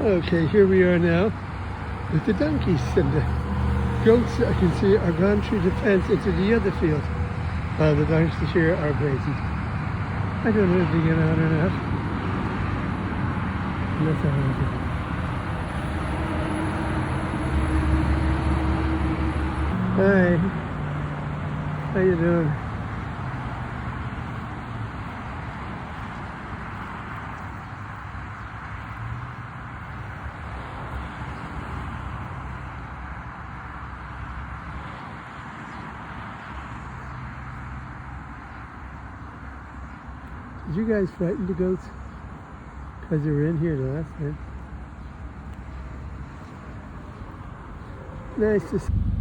Okay, here we are now with the donkeys and the goats. I can see are gone through the fence into the other field. The donkeys here are grazing. I don't know if they get on or not. Let's have a look. Hi, how you doing? Did you guys frighten the goats? Because they were in here the last time. Nice to see.